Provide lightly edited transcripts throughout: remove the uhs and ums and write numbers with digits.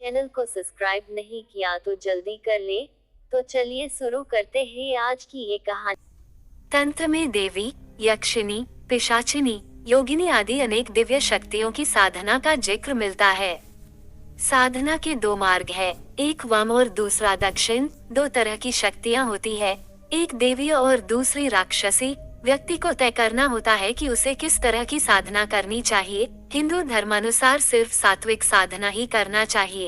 Channel को subscribe नहीं किया तो जल्दी कर ले। तो चलिए शुरू करते हैं आज की ये कहानी। तंत्र में देवी, यक्षिनी, पिशाचिनी, योगिनी आदि अनेक दिव्य शक्तियों की साधना का जिक्र मिलता है। साधना के दो मार्ग है, एक वाम और दूसरा दक्षिण। दो तरह की शक्तियाँ होती है, एक देवी और दूसरी राक्षसी। व्यक्ति को तय करना होता है कि उसे किस तरह की साधना करनी चाहिए। हिंदू धर्मानुसार सिर्फ सात्विक साधना ही करना चाहिए।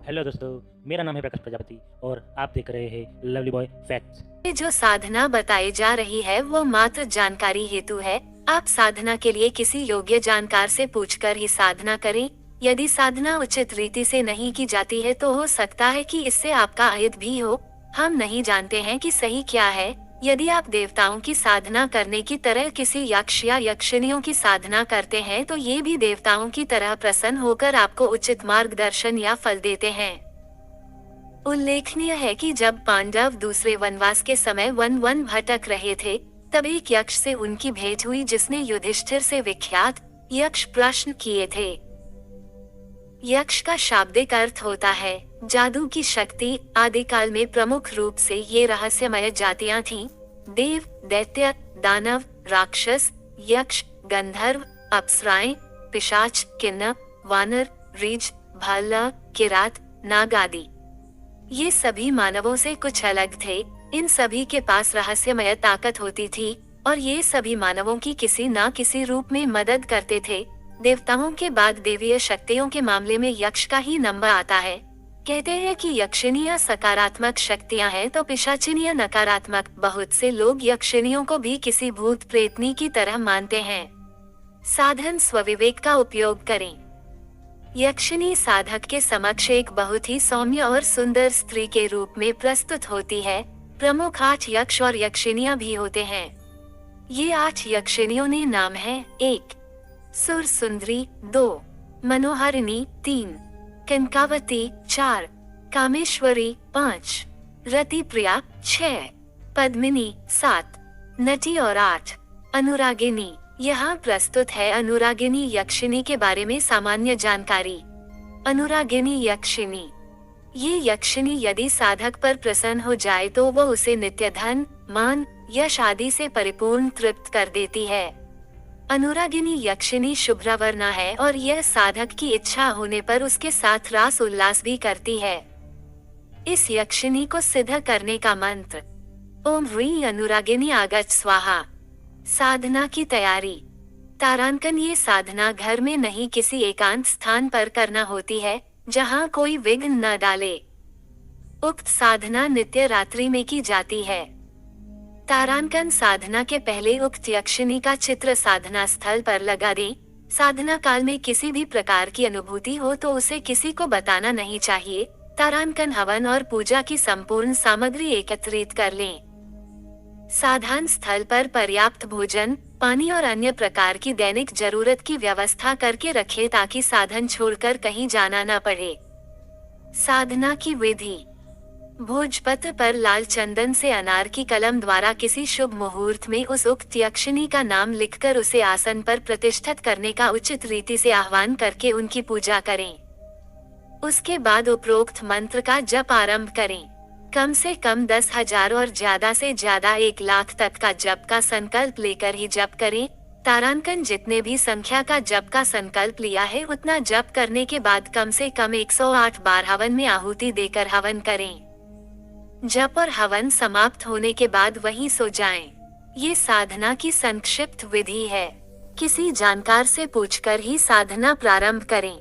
हेलो दोस्तों, मेरा नाम है प्रकाश प्रजापति और आप देख रहे हैं लवली बॉय फैक्ट्स। ये जो साधना बताई जा रही है वो मात्र जानकारी हेतु है। आप साधना के लिए किसी योग्य जानकार से पूछकर ही साधना करें। यदि साधना उचित रीति से नहीं की जाती है तो हो सकता है कि इससे आपका अहित भी हो। हम नहीं जानते हैं कि सही क्या है। यदि आप देवताओं की साधना करने की तरह किसी यक्ष या यक्षिनियों की साधना करते हैं तो ये भी देवताओं की तरह प्रसन्न होकर आपको उचित मार्गदर्शन या फल देते हैं। उल्लेखनीय है कि जब पांडव दूसरे वनवास के समय वन भटक रहे थे तब एक यक्ष से उनकी भेंट हुई जिसने युधिष्ठिर से विख्यात यक्ष प्रश्न किए थे। यक्ष का शाब्दिक अर्थ होता है जादू की शक्ति। आदिकाल में प्रमुख रूप से ये रहस्यमय जातियां थीं: देव, दैत्य, दानव, राक्षस, यक्ष, गंधर्व, अप्सराएं, पिशाच, किन्नर, वानर, ऋज, भाला, किरात, नाग आदि। ये सभी मानवों से कुछ अलग थे। इन सभी के पास रहस्यमय ताकत होती थी और ये सभी मानवों की किसी न किसी रूप में मदद करते थे। देवताओं के बाद देवीय शक्तियों के मामले में यक्ष का ही नंबर आता है। कहते हैं कि यक्षिनियाँ सकारात्मक शक्तियाँ हैं तो पिशाचिनियाँ नकारात्मक। बहुत से लोग यक्षिनियों को भी किसी भूत प्रेतनी की तरह मानते हैं। साधन स्वविवेक का उपयोग करें। यक्षिनी साधक के समक्ष एक बहुत ही सौम्य और सुंदर स्त्री के रूप में प्रस्तुत होती है। प्रमुख 8 यक्ष और यक्षिनियाँ भी होते हैं। ये 8 यक्षिनियों ने नाम है: 1 सुर सुंदरी, 2 मनोहारिणी, 3 कनकावती, 4 कामेश्वरी, 5 रति प्रिया, 6 पद्मिनी, 7 नटी और 8 अनुरागिनी। यहाँ प्रस्तुत है अनुरागिनी यक्षिनी के बारे में सामान्य जानकारी। अनुरागिनी यक्षिनी, ये यक्षिनी यदि साधक पर प्रसन्न हो जाए तो वो उसे नित्य धन, मान, यश आदि से परिपूर्ण तृप्त कर देती है। अनुरागिनी यक्षिनी शुभ्रवर्णा है और यह साधक की इच्छा होने पर उसके साथ रास उल्लास भी करती है। इस यक्षिनी को सिद्ध करने का मंत्र: ओम ह्रीं अनुरागिनी आगच्छ स्वाहा। साधना की तैयारी। तारांकन ये साधना घर में नहीं किसी एकांत स्थान पर करना होती है जहाँ कोई विघ्न न डाले। उक्त साधना नित्य रात्रि में की जाती है। तारांकन साधना के पहले उक्त यक्षिनी का चित्र साधना स्थल पर लगा दें। साधना काल में किसी भी प्रकार की अनुभूति हो तो उसे किसी को बताना नहीं चाहिए। तारांकन हवन और पूजा की संपूर्ण सामग्री एकत्रित कर लें। साधन स्थल पर पर्याप्त भोजन, पानी और अन्य प्रकार की दैनिक जरूरत की व्यवस्था करके रखें ताकि साधन छोड़कर कहीं जाना न पड़े। साधना की विधि: भोजपत्र पर लाल चंदन से अनार की कलम द्वारा किसी शुभ मुहूर्त में उस उक्त यक्षिनी का नाम लिखकर उसे आसन पर प्रतिष्ठित करने का उचित रीति से आह्वान करके उनकी पूजा करें। उसके बाद उपरोक्त मंत्र का जप आरंभ करें। कम से कम 10,000 और ज्यादा से ज्यादा 1,00,000 तक का जप का संकल्प लेकर ही जप करें। तारांकन जितने भी संख्या का जप का संकल्प लिया है उतना जप करने के बाद कम से कम 108 बार हवन में आहुति देकर हवन करें। जप और हवन समाप्त होने के बाद वहीं सो जाएं। ये साधना की संक्षिप्त विधि है। किसी जानकार से पूछकर ही साधना प्रारंभ करें।